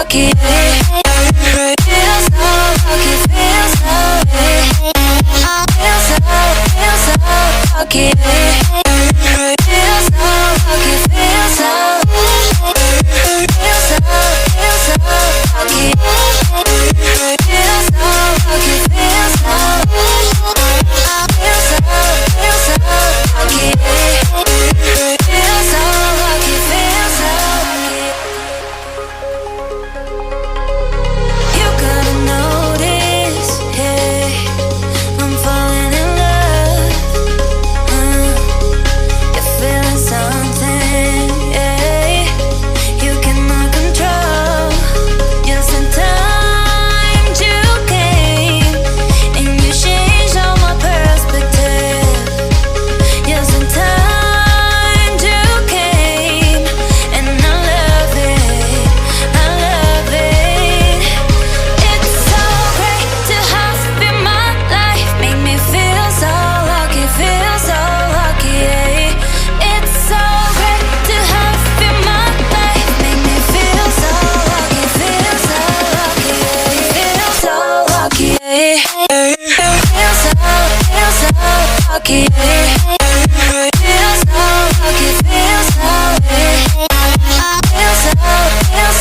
lucky. Feel so lucky, feel so lucky. Feel so lucky, feel so lucky. Feel so lucky, feel so lucky. Feel so lucky, feel so lucky. You gotta notice, hey, I'm falling in love. You're feeling something, hey, you cannot control. Yes, sometimes you came and you changed all my perspective. Yes, sometimes you came and I love it, I love it. It's so great to have you in my life, make me feel so lucky, feel so lucky. It's so great to have you in my life, make me feel so lucky, feel so lucky, feel so lucky. Feel so lucky. Feel so lucky, feel so lucky. Feel so lucky, feel so lucky. Feel so lucky, feel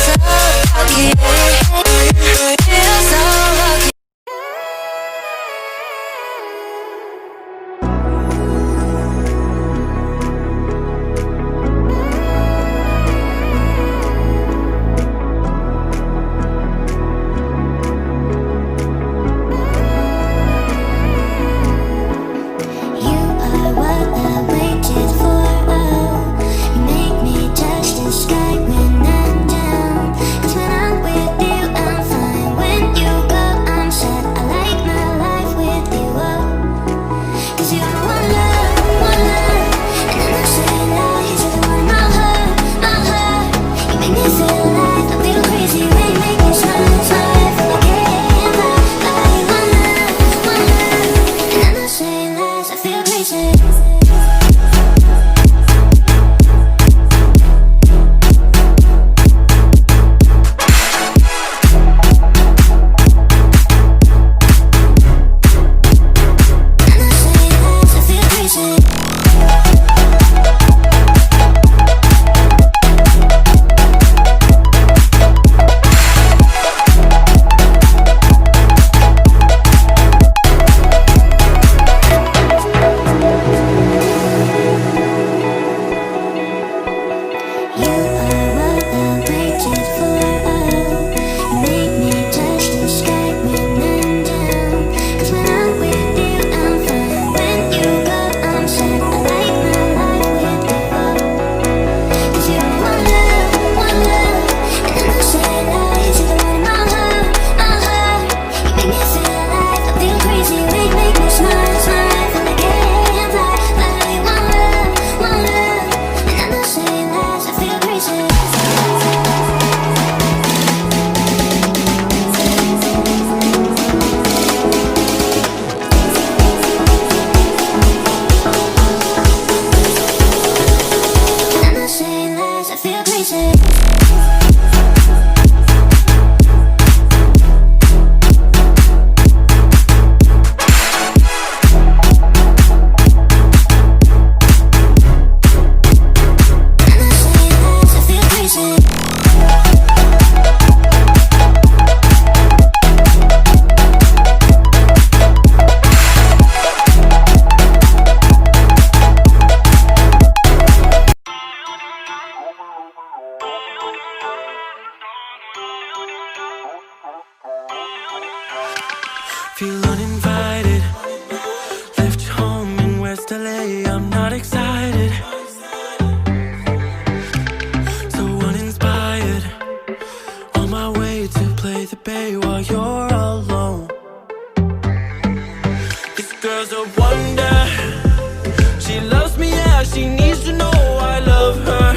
so lucky. Feel so lucky. You are what I waited for. Oh, you make me touch the sky when I'm down. 'Cause when I'm with you, I'm fine. When you go, I'm sad. I like my life with you. Oh, 'cause you are one love, one love. And I'm not saying lies. You're the one in my heart, my heart. You make me feel alive. I'm little crazy. You make me smile, smile. Feel like I can't lie. One love, one love. And I'm not saying lies. I feel crazy. Feel uninvited. Left home in West LA. I'm not excited. So uninspired. On my way to play the bay while you're alone. This girl's a wonder. She loves me, yeah. She needs to know I love her.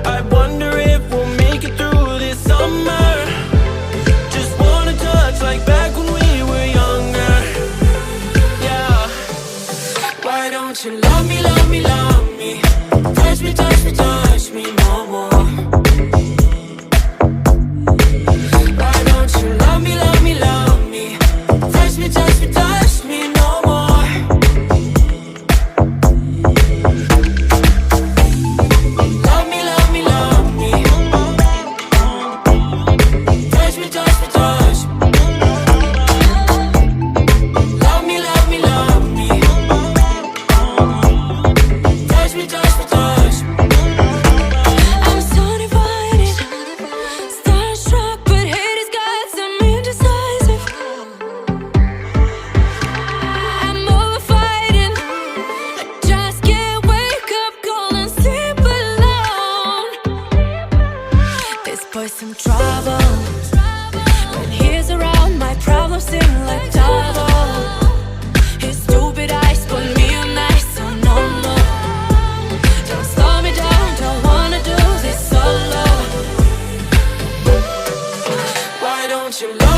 I wonder if we'll make it through this trouble. When he's around, my problems seem like double. His stupid eyes put me on ice, so no more. Don't slow me down, don't wanna do this solo. Why don't you love